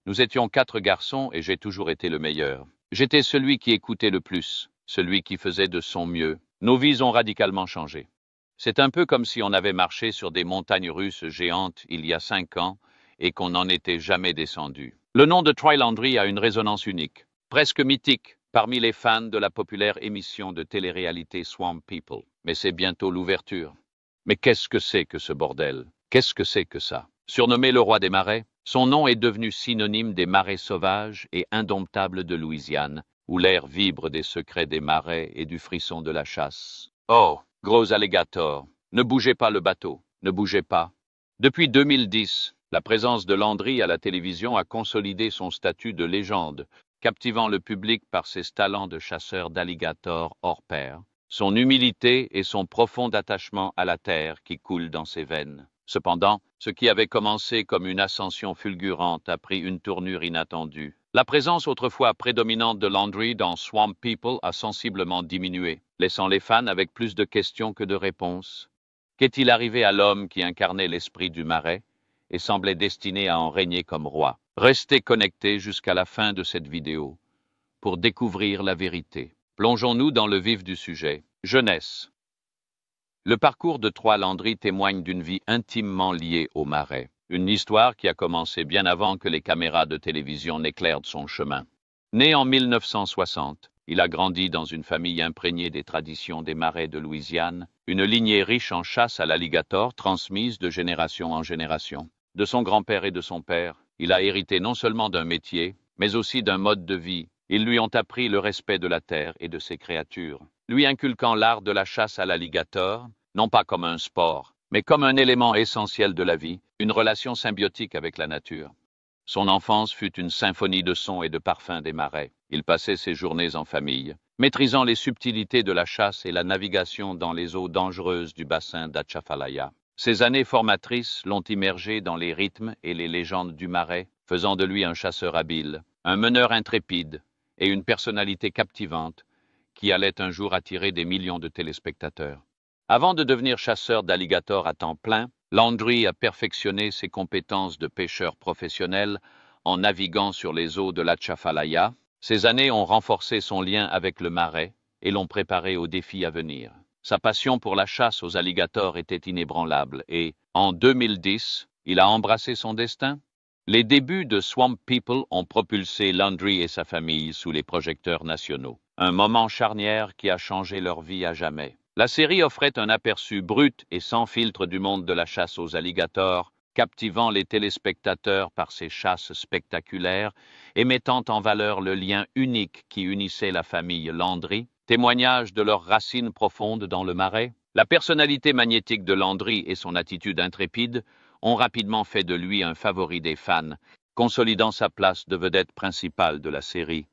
Nous étions 4 garçons et j'ai toujours été le meilleur. J'étais celui qui écoutait le plus, celui qui faisait de son mieux. Nos vies ont radicalement changé. C'est un peu comme si on avait marché sur des montagnes russes géantes il y a 5 ans et qu'on n'en était jamais descendu. Le nom de Troy Landry a une résonance unique, presque mythique, parmi les fans de la populaire émission de télé-réalité Swamp People. Mais c'est bientôt l'ouverture. Mais qu'est-ce que c'est que ce bordel? Qu'est-ce que c'est que ça? Surnommé le roi des marais, son nom est devenu synonyme des marais sauvages et indomptables de Louisiane, où l'air vibre des secrets des marais et du frisson de la chasse. Oh, gros alligator, ne bougez pas le bateau, ne bougez pas. Depuis 2010, la présence de Landry à la télévision a consolidé son statut de légende, captivant le public par ses talents de chasseur d'alligators hors pair, son humilité et son profond attachement à la terre qui coule dans ses veines. Cependant, ce qui avait commencé comme une ascension fulgurante a pris une tournure inattendue. La présence autrefois prédominante de Landry dans Swamp People a sensiblement diminué, laissant les fans avec plus de questions que de réponses. Qu'est-il arrivé à l'homme qui incarnait l'esprit du marais et semblait destiné à en régner comme roi? Restez connectés jusqu'à la fin de cette vidéo pour découvrir la vérité. Plongeons-nous dans le vif du sujet. Jeunesse. Le parcours de Troy Landry témoigne d'une vie intimement liée au marais. Une histoire qui a commencé bien avant que les caméras de télévision n'éclairent son chemin. Né en 1960, il a grandi dans une famille imprégnée des traditions des marais de Louisiane, une lignée riche en chasse à l'alligator transmise de génération en génération. De son grand-père et de son père, il a hérité non seulement d'un métier, mais aussi d'un mode de vie. Ils lui ont appris le respect de la terre et de ses créatures, lui inculquant l'art de la chasse à l'alligator, non pas comme un sport, mais comme un élément essentiel de la vie, une relation symbiotique avec la nature. Son enfance fut une symphonie de sons et de parfums des marais. Il passait ses journées en famille, maîtrisant les subtilités de la chasse et la navigation dans les eaux dangereuses du bassin d'Atchafalaya. Ces années formatrices l'ont immergé dans les rythmes et les légendes du marais, faisant de lui un chasseur habile, un meneur intrépide et une personnalité captivante qui allait un jour attirer des millions de téléspectateurs. Avant de devenir chasseur d'alligators à temps plein, Landry a perfectionné ses compétences de pêcheur professionnel en naviguant sur les eaux de l'Atchafalaya. Ces années ont renforcé son lien avec le marais et l'ont préparé aux défis à venir. Sa passion pour la chasse aux alligators était inébranlable et, en 2010, il a embrassé son destin. Les débuts de Swamp People ont propulsé Landry et sa famille sous les projecteurs nationaux. Un moment charnière qui a changé leur vie à jamais. La série offrait un aperçu brut et sans filtre du monde de la chasse aux alligators, captivant les téléspectateurs par ses chasses spectaculaires et mettant en valeur le lien unique qui unissait la famille Landry, témoignage de leurs racines profondes dans le marais. La personnalité magnétique de Landry et son attitude intrépide ont rapidement fait de lui un favori des fans, consolidant sa place de vedette principale de la série.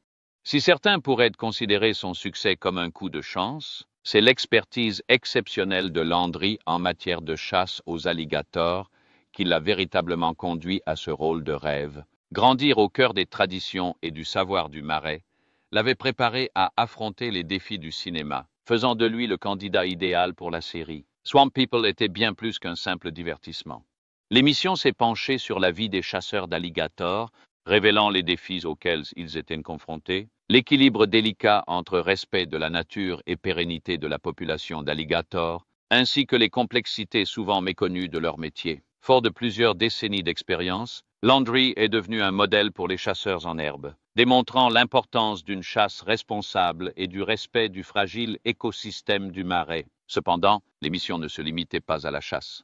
Si certains pourraient considérer son succès comme un coup de chance, c'est l'expertise exceptionnelle de Landry en matière de chasse aux alligators qui l'a véritablement conduit à ce rôle de rêve. Grandir au cœur des traditions et du savoir du marais l'avait préparé à affronter les défis du cinéma, faisant de lui le candidat idéal pour la série. Swamp People était bien plus qu'un simple divertissement. L'émission s'est penchée sur la vie des chasseurs d'alligators, révélant les défis auxquels ils étaient confrontés, l'équilibre délicat entre respect de la nature et pérennité de la population d'alligators, ainsi que les complexités souvent méconnues de leur métier. Fort de plusieurs décennies d'expérience, Landry est devenu un modèle pour les chasseurs en herbe, démontrant l'importance d'une chasse responsable et du respect du fragile écosystème du marais. Cependant, l'émission ne se limitait pas à la chasse.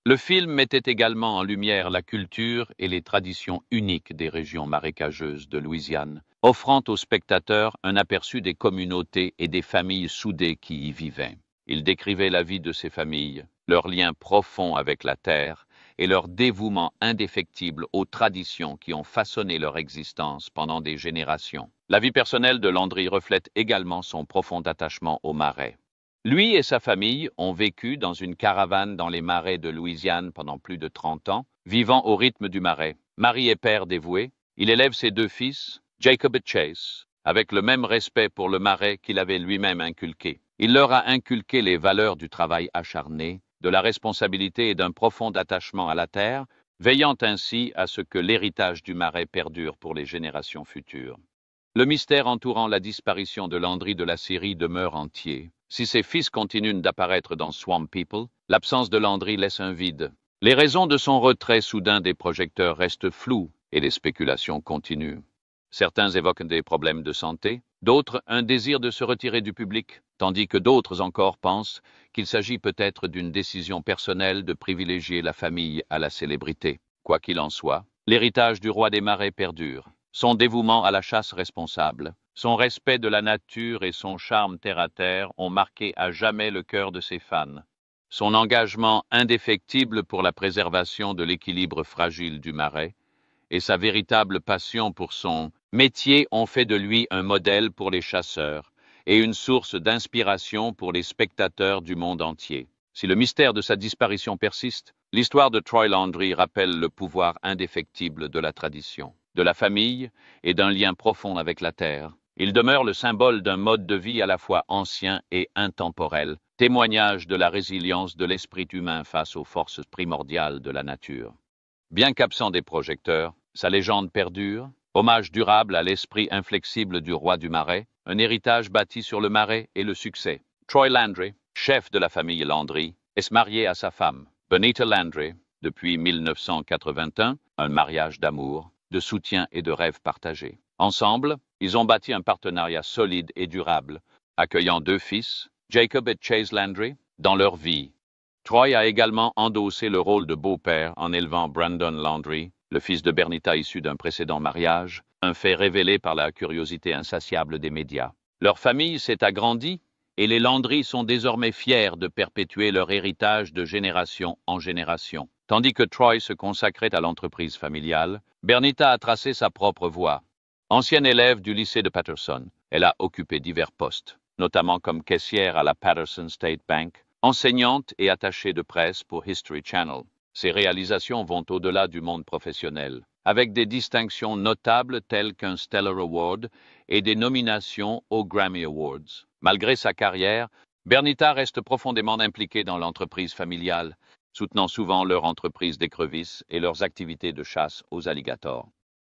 Le film mettait également en lumière la culture et les traditions uniques des régions marécageuses de Louisiane, offrant aux spectateurs un aperçu des communautés et des familles soudées qui y vivaient. Il décrivait la vie de ces familles, leur lien profond avec la terre et leur dévouement indéfectible aux traditions qui ont façonné leur existence pendant des générations. La vie personnelle de Landry reflète également son profond attachement au marais. Lui et sa famille ont vécu dans une caravane dans les marais de Louisiane pendant plus de 30 ans, vivant au rythme du marais. Mari et père dévoué, il élève ses 2 fils, Jacob et Chase, avec le même respect pour le marais qu'il avait lui-même inculqué. Il leur a inculqué les valeurs du travail acharné, de la responsabilité et d'un profond attachement à la terre, veillant ainsi à ce que l'héritage du marais perdure pour les générations futures. Le mystère entourant la disparition de Landry de la série demeure entier. Si ses fils continuent d'apparaître dans Swamp People, l'absence de Landry laisse un vide. Les raisons de son retrait soudain des projecteurs restent floues et les spéculations continuent. Certains évoquent des problèmes de santé, d'autres un désir de se retirer du public, tandis que d'autres encore pensent qu'il s'agit peut-être d'une décision personnelle de privilégier la famille à la célébrité. Quoi qu'il en soit, l'héritage du roi des marais perdure. Son dévouement à la chasse responsable, son respect de la nature et son charme terre-à-terre ont marqué à jamais le cœur de ses fans. Son engagement indéfectible pour la préservation de l'équilibre fragile du marais et sa véritable passion pour son métier ont fait de lui un modèle pour les chasseurs et une source d'inspiration pour les spectateurs du monde entier. Si le mystère de sa disparition persiste, l'histoire de Troy Landry rappelle le pouvoir indéfectible de la tradition, de la famille et d'un lien profond avec la terre. Il demeure le symbole d'un mode de vie à la fois ancien et intemporel, témoignage de la résilience de l'esprit humain face aux forces primordiales de la nature. Bien qu'absent des projecteurs, sa légende perdure, hommage durable à l'esprit inflexible du roi du marais, un héritage bâti sur le marais et le succès. Troy Landry, chef de la famille Landry, est marié à sa femme, Bonita Landry, depuis 1981, un mariage d'amour, de soutien et de rêves partagés. Ensemble, ils ont bâti un partenariat solide et durable, accueillant 2 fils, Jacob et Chase Landry, dans leur vie. Troy a également endossé le rôle de beau-père en élevant Brandon Landry, le fils de Bernita issu d'un précédent mariage, un fait révélé par la curiosité insatiable des médias. Leur famille s'est agrandie et les Landry sont désormais fiers de perpétuer leur héritage de génération en génération. Tandis que Troy se consacrait à l'entreprise familiale, Bernita a tracé sa propre voie. Ancienne élève du lycée de Patterson, elle a occupé divers postes, notamment comme caissière à la Patterson State Bank, enseignante et attachée de presse pour History Channel. Ses réalisations vont au-delà du monde professionnel, avec des distinctions notables telles qu'un Stellar Award et des nominations aux Grammy Awards. Malgré sa carrière, Bernita reste profondément impliquée dans l'entreprise familiale, soutenant souvent leur entreprise d'écrevisses et leurs activités de chasse aux alligators.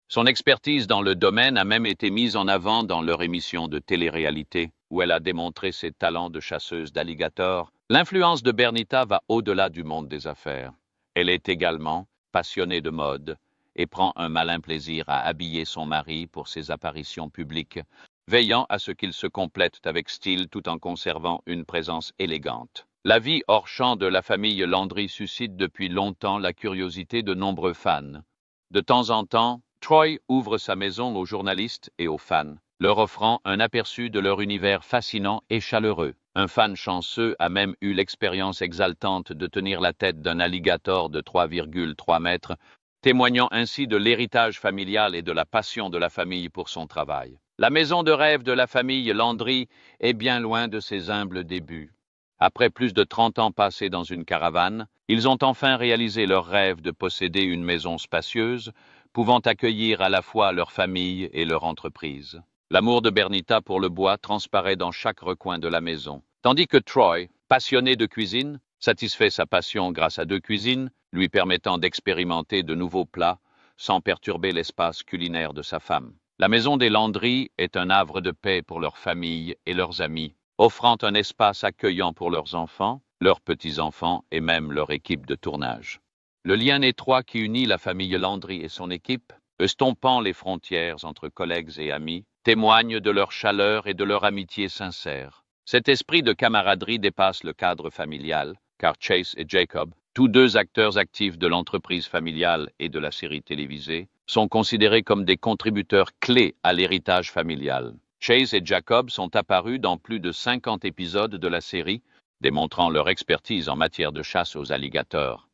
Son expertise dans le domaine a même été mise en avant dans leur émission de télé-réalité, où elle a démontré ses talents de chasseuse d'alligators. L'influence de Bernita va au-delà du monde des affaires. Elle est également passionnée de mode et prend un malin plaisir à habiller son mari pour ses apparitions publiques, veillant à ce qu'ils se complètent avec style tout en conservant une présence élégante. La vie hors champ de la famille Landry suscite depuis longtemps la curiosité de nombreux fans. De temps en temps, Troy ouvre sa maison aux journalistes et aux fans, leur offrant un aperçu de leur univers fascinant et chaleureux. Un fan chanceux a même eu l'expérience exaltante de tenir la tête d'un alligator de 3,3 mètres, témoignant ainsi de l'héritage familial et de la passion de la famille pour son travail. La maison de rêve de la famille Landry est bien loin de ses humbles débuts. Après plus de 30 ans passés dans une caravane, ils ont enfin réalisé leur rêve de posséder une maison spacieuse, pouvant accueillir à la fois leur famille et leur entreprise. L'amour de Bernita pour le bois transparaît dans chaque recoin de la maison, tandis que Troy, passionné de cuisine, satisfait sa passion grâce à 2 cuisines, lui permettant d'expérimenter de nouveaux plats sans perturber l'espace culinaire de sa femme. La maison des Landry est un havre de paix pour leur famille et leurs amis, offrant un espace accueillant pour leurs enfants, leurs petits-enfants et même leur équipe de tournage. Le lien étroit qui unit la famille Landry et son équipe, estompant les frontières entre collègues et amis, témoigne de leur chaleur et de leur amitié sincère. Cet esprit de camaraderie dépasse le cadre familial, car Chase et Jacob, tous 2 acteurs actifs de l'entreprise familiale et de la série télévisée, sont considérés comme des contributeurs clés à l'héritage familial. Chase et Jacob sont apparus dans plus de 50 épisodes de la série, démontrant leur expertise en matière de chasse aux alligators.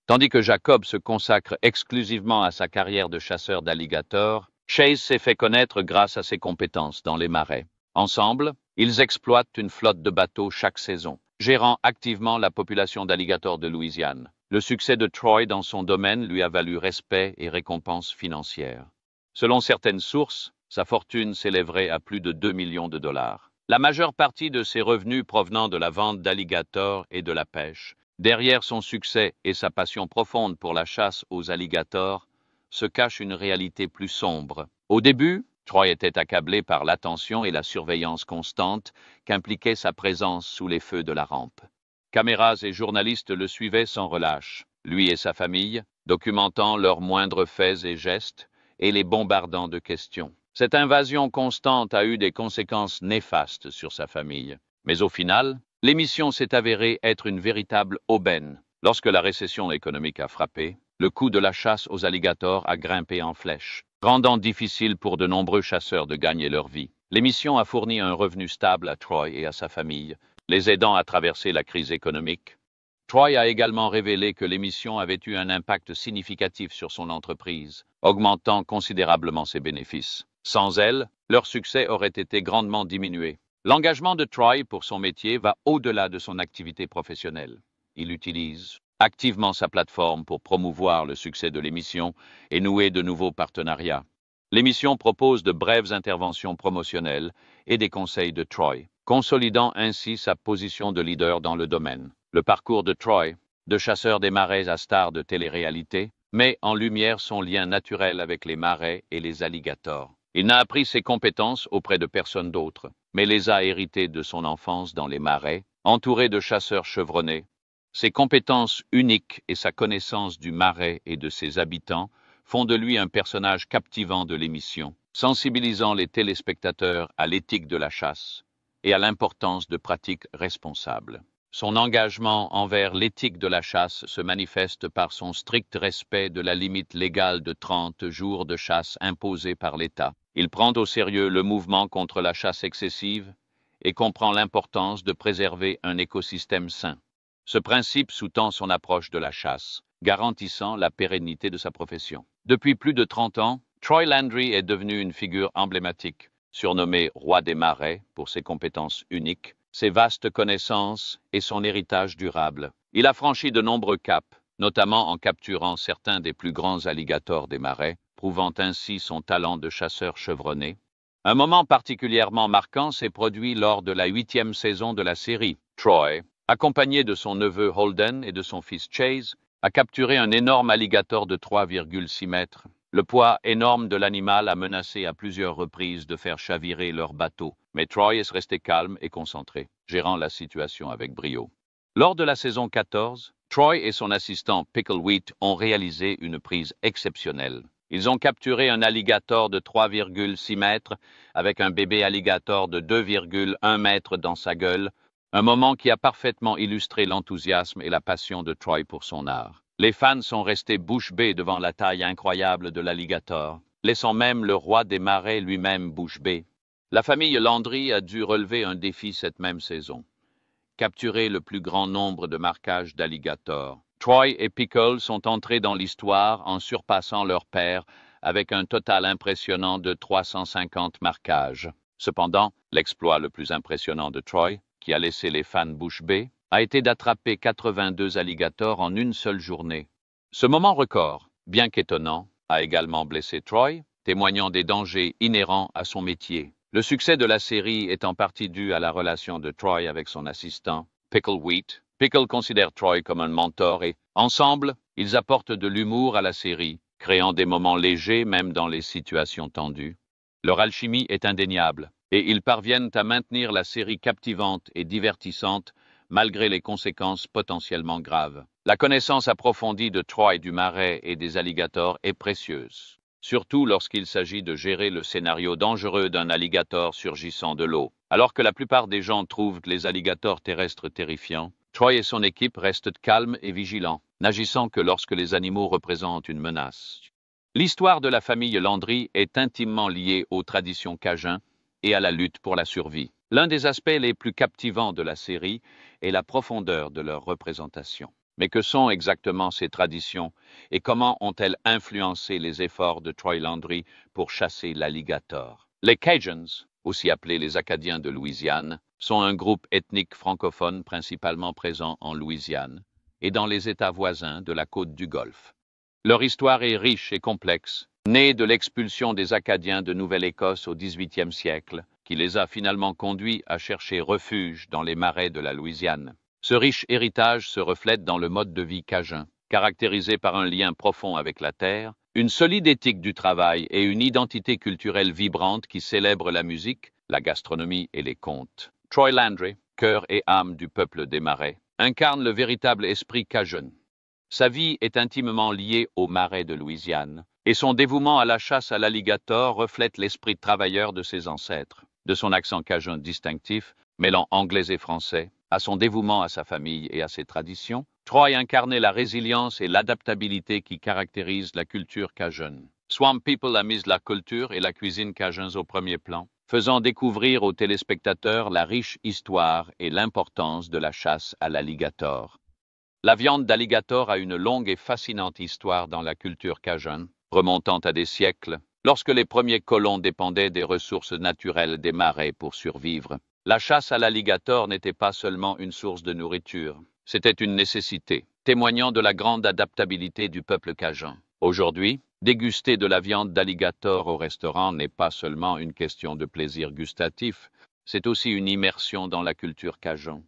Tandis que Jacob se consacre exclusivement à sa carrière de chasseur d'alligators, Chase s'est fait connaître grâce à ses compétences dans les marais. Ensemble, ils exploitent une flotte de bateaux chaque saison, gérant activement la population d'alligators de Louisiane. Le succès de Troy dans son domaine lui a valu respect et récompenses financières. Selon certaines sources, sa fortune s'élèverait à plus de 2 millions de dollars. La majeure partie de ses revenus provenant de la vente d'alligators et de la pêche, Derrière son succès et sa passion profonde pour la chasse aux alligators se cache une réalité plus sombre. Au début, Troy était accablé par l'attention et la surveillance constante qu'impliquait sa présence sous les feux de la rampe. Caméras et journalistes le suivaient sans relâche, lui et sa famille, documentant leurs moindres faits et gestes et les bombardant de questions. Cette invasion constante a eu des conséquences néfastes sur sa famille. Mais au final, l'émission s'est avérée être une véritable aubaine. Lorsque la récession économique a frappé, le coût de la chasse aux alligators a grimpé en flèche, rendant difficile pour de nombreux chasseurs de gagner leur vie. L'émission a fourni un revenu stable à Troy et à sa famille, les aidant à traverser la crise économique. Troy a également révélé que l'émission avait eu un impact significatif sur son entreprise, augmentant considérablement ses bénéfices. Sans elle, leur succès aurait été grandement diminué. L'engagement de Troy pour son métier va au-delà de son activité professionnelle. Il utilise activement sa plateforme pour promouvoir le succès de l'émission et nouer de nouveaux partenariats. L'émission propose de brèves interventions promotionnelles et des conseils de Troy, consolidant ainsi sa position de leader dans le domaine. Le parcours de Troy, de chasseur des marais à star de télé-réalité, met en lumière son lien naturel avec les marais et les alligators. Il n'a appris ses compétences auprès de personne d'autre, mais les a héritées de son enfance dans les marais, entouré de chasseurs chevronnés. Ses compétences uniques et sa connaissance du marais et de ses habitants font de lui un personnage captivant de l'émission, sensibilisant les téléspectateurs à l'éthique de la chasse et à l'importance de pratiques responsables. Son engagement envers l'éthique de la chasse se manifeste par son strict respect de la limite légale de 30 jours de chasse imposée par l'État. Il prend au sérieux le mouvement contre la chasse excessive et comprend l'importance de préserver un écosystème sain. Ce principe sous-tend son approche de la chasse, garantissant la pérennité de sa profession. Depuis plus de 30 ans, Troy Landry est devenu une figure emblématique, surnommé roi des marais pour ses compétences uniques, ses vastes connaissances et son héritage durable. Il a franchi de nombreux caps, notamment en capturant certains des plus grands alligators des marais, prouvant ainsi son talent de chasseur chevronné. Un moment particulièrement marquant s'est produit lors de la 8e saison de la série. Troy, accompagné de son neveu Holden et de son fils Chase, a capturé un énorme alligator de 3,6 mètres. Le poids énorme de l'animal a menacé à plusieurs reprises de faire chavirer leur bateau, mais Troy est resté calme et concentré, gérant la situation avec brio. Lors de la saison 14, Troy et son assistant Picklewheat ont réalisé une prise exceptionnelle. Ils ont capturé un alligator de 3,6 mètres avec un bébé alligator de 2,1 mètres dans sa gueule, un moment qui a parfaitement illustré l'enthousiasme et la passion de Troy pour son art. Les fans sont restés bouche bée devant la taille incroyable de l'alligator, laissant même le roi des marais lui-même bouche bée. La famille Landry a dû relever un défi cette même saison: capturer le plus grand nombre de marquages d'alligators. Troy et Pickle sont entrés dans l'histoire en surpassant leur père avec un total impressionnant de 350 marquages. Cependant, l'exploit le plus impressionnant de Troy, qui a laissé les fans bouche bée, a été d'attraper 82 alligators en une seule journée. Ce moment record, bien qu'étonnant, a également blessé Troy, témoignant des dangers inhérents à son métier. Le succès de la série est en partie dû à la relation de Troy avec son assistant, Picklewheat. Pickle considère Troy comme un mentor et, ensemble, ils apportent de l'humour à la série, créant des moments légers même dans les situations tendues. Leur alchimie est indéniable, et ils parviennent à maintenir la série captivante et divertissante malgré les conséquences potentiellement graves. La connaissance approfondie de Troy du marais et des alligators est précieuse, surtout lorsqu'il s'agit de gérer le scénario dangereux d'un alligator surgissant de l'eau. Alors que la plupart des gens trouvent les alligators terrestres terrifiants, Troy et son équipe restent calmes et vigilants, n'agissant que lorsque les animaux représentent une menace. L'histoire de la famille Landry est intimement liée aux traditions cajuns et à la lutte pour la survie. L'un des aspects les plus captivants de la série est la profondeur de leur représentation. Mais que sont exactement ces traditions et comment ont-elles influencé les efforts de Troy Landry pour chasser l'alligator? Les Cajuns, aussi appelés les Acadiens de Louisiane, sont un groupe ethnique francophone principalement présent en Louisiane et dans les États voisins de la côte du Golfe. Leur histoire est riche et complexe, née de l'expulsion des Acadiens de Nouvelle-Écosse au XVIIIe siècle, qui les a finalement conduits à chercher refuge dans les marais de la Louisiane. Ce riche héritage se reflète dans le mode de vie cajun, caractérisé par un lien profond avec la terre, une solide éthique du travail et une identité culturelle vibrante qui célèbre la musique, la gastronomie et les contes. Troy Landry, cœur et âme du peuple des Marais, incarne le véritable esprit cajun. Sa vie est intimement liée aux Marais de Louisiane, et son dévouement à la chasse à l'alligator reflète l'esprit travailleur de ses ancêtres. De son accent cajun distinctif, mêlant anglais et français, à son dévouement à sa famille et à ses traditions, Troy incarnait la résilience et l'adaptabilité qui caractérisent la culture cajun. Swamp People a mis la culture et la cuisine cajuns au premier plan, faisant découvrir aux téléspectateurs la riche histoire et l'importance de la chasse à l'alligator. La viande d'alligator a une longue et fascinante histoire dans la culture cajun, remontant à des siècles, lorsque les premiers colons dépendaient des ressources naturelles des marais pour survivre. La chasse à l'alligator n'était pas seulement une source de nourriture, c'était une nécessité, témoignant de la grande adaptabilité du peuple cajun. Aujourd'hui, déguster de la viande d'alligator au restaurant n'est pas seulement une question de plaisir gustatif, c'est aussi une immersion dans la culture cajun.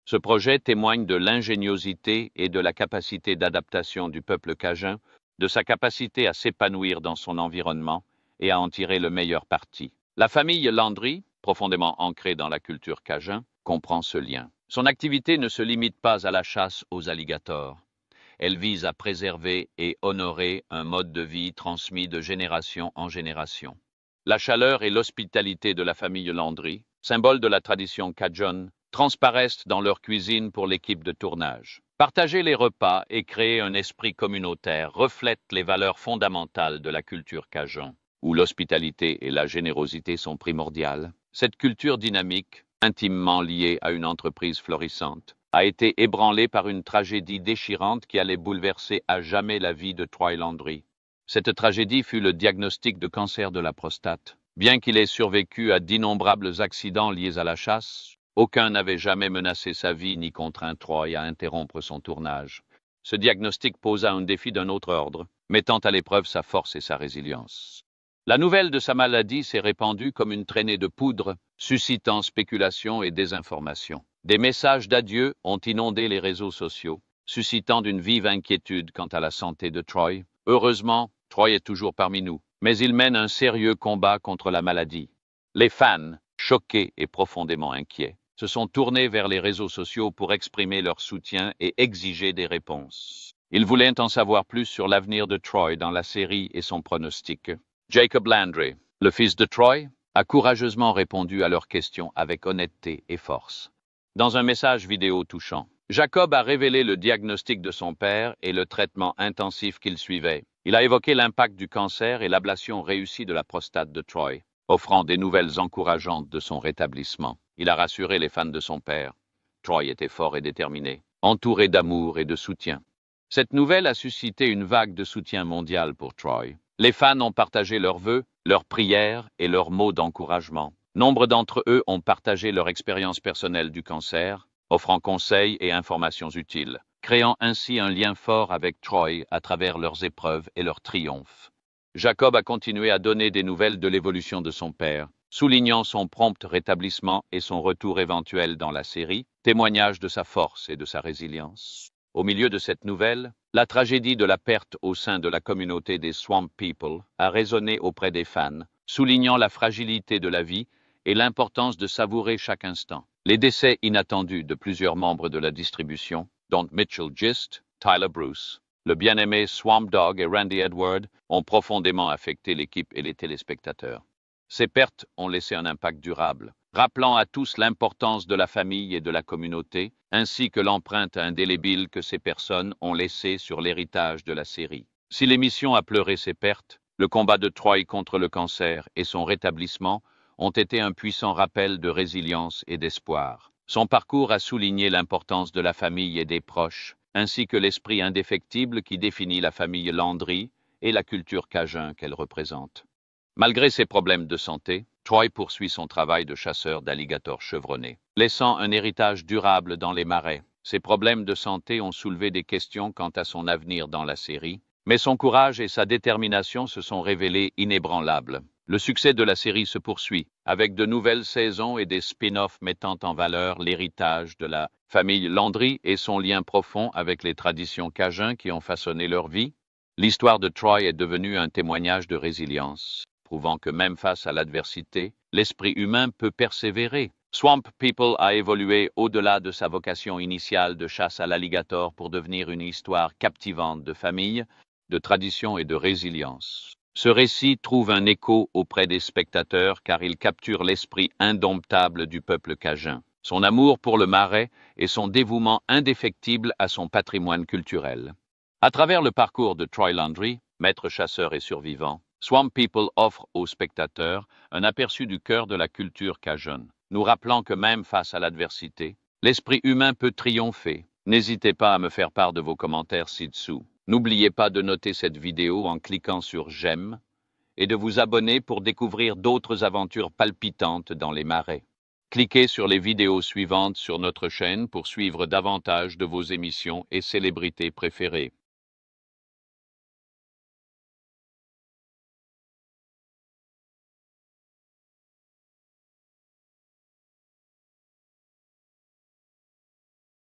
Ce projet témoigne de l'ingéniosité et de la capacité d'adaptation du peuple cajun, de sa capacité à s'épanouir dans son environnement et à en tirer le meilleur parti. La famille Landry, profondément ancrée dans la culture cajun, comprend ce lien. Son activité ne se limite pas à la chasse aux alligators. Elle vise à préserver et honorer un mode de vie transmis de génération en génération. La chaleur et l'hospitalité de la famille Landry, symbole de la tradition cajun, transparaissent dans leur cuisine pour l'équipe de tournage. Partager les repas et créer un esprit communautaire reflètent les valeurs fondamentales de la culture cajun, où l'hospitalité et la générosité sont primordiales. Cette culture dynamique, intimement liée à une entreprise florissante, a été ébranlée par une tragédie déchirante qui allait bouleverser à jamais la vie de Troy Landry. Cette tragédie fut le diagnostic de cancer de la prostate. Bien qu'il ait survécu à d'innombrables accidents liés à la chasse, aucun n'avait jamais menacé sa vie ni contraint Troy à interrompre son tournage. Ce diagnostic posa un défi d'un autre ordre, mettant à l'épreuve sa force et sa résilience. La nouvelle de sa maladie s'est répandue comme une traînée de poudre, suscitant spéculation et désinformation. Des messages d'adieu ont inondé les réseaux sociaux, suscitant une vive inquiétude quant à la santé de Troy. Heureusement, Troy est toujours parmi nous, mais il mène un sérieux combat contre la maladie. Les fans, choqués et profondément inquiets, se sont tournés vers les réseaux sociaux pour exprimer leur soutien et exiger des réponses. Ils voulaient en savoir plus sur l'avenir de Troy dans la série et son pronostic. Jacob Landry, le fils de Troy, a courageusement répondu à leurs questions avec honnêteté et force. Dans un message vidéo touchant, Jacob a révélé le diagnostic de son père et le traitement intensif qu'il suivait. Il a évoqué l'impact du cancer et l'ablation réussie de la prostate de Troy, offrant des nouvelles encourageantes de son rétablissement. Il a rassuré les fans de son père. Troy était fort et déterminé, entouré d'amour et de soutien. Cette nouvelle a suscité une vague de soutien mondial pour Troy. Les fans ont partagé leurs vœux, leurs prières et leurs mots d'encouragement. Nombre d'entre eux ont partagé leur expérience personnelle du cancer, offrant conseils et informations utiles, créant ainsi un lien fort avec Troy à travers leurs épreuves et leurs triomphes. Jacob a continué à donner des nouvelles de l'évolution de son père, soulignant son prompt rétablissement et son retour éventuel dans la série, témoignage de sa force et de sa résilience. Au milieu de cette nouvelle, la tragédie de la perte au sein de la communauté des Swamp People a résonné auprès des fans, soulignant la fragilité de la vie et l'importance de savourer chaque instant. Les décès inattendus de plusieurs membres de la distribution, dont Mitchell Gist, Tyler Bruce, le bien-aimé Swamp Dogg et Randy Edward, ont profondément affecté l'équipe et les téléspectateurs. Ces pertes ont laissé un impact durable, rappelant à tous l'importance de la famille et de la communauté, ainsi que l'empreinte indélébile que ces personnes ont laissée sur l'héritage de la série. Si l'émission a pleuré ses pertes, le combat de Troy contre le cancer et son rétablissement ont été un puissant rappel de résilience et d'espoir. Son parcours a souligné l'importance de la famille et des proches, ainsi que l'esprit indéfectible qui définit la famille Landry et la culture cajun qu'elle représente. Malgré ses problèmes de santé, Troy poursuit son travail de chasseur d'alligators chevronnés, laissant un héritage durable dans les marais. Ses problèmes de santé ont soulevé des questions quant à son avenir dans la série, mais son courage et sa détermination se sont révélés inébranlables. Le succès de la série se poursuit, avec de nouvelles saisons et des spin-offs mettant en valeur l'héritage de la Famille Landry et son lien profond avec les traditions cajuns qui ont façonné leur vie. L'histoire de Troy est devenue un témoignage de résilience, prouvant que même face à l'adversité, l'esprit humain peut persévérer. Swamp People a évolué au-delà de sa vocation initiale de chasse à l'alligator pour devenir une histoire captivante de famille, de tradition et de résilience. Ce récit trouve un écho auprès des spectateurs car il capture l'esprit indomptable du peuple cajun, son amour pour le marais et son dévouement indéfectible à son patrimoine culturel. À travers le parcours de Troy Landry, maître chasseur et survivant, Swamp People offre aux spectateurs un aperçu du cœur de la culture cajun, nous rappelant que même face à l'adversité, l'esprit humain peut triompher. N'hésitez pas à me faire part de vos commentaires ci-dessous. N'oubliez pas de noter cette vidéo en cliquant sur j'aime et de vous abonner pour découvrir d'autres aventures palpitantes dans les marais. Cliquez sur les vidéos suivantes sur notre chaîne pour suivre davantage de vos émissions et célébrités préférées.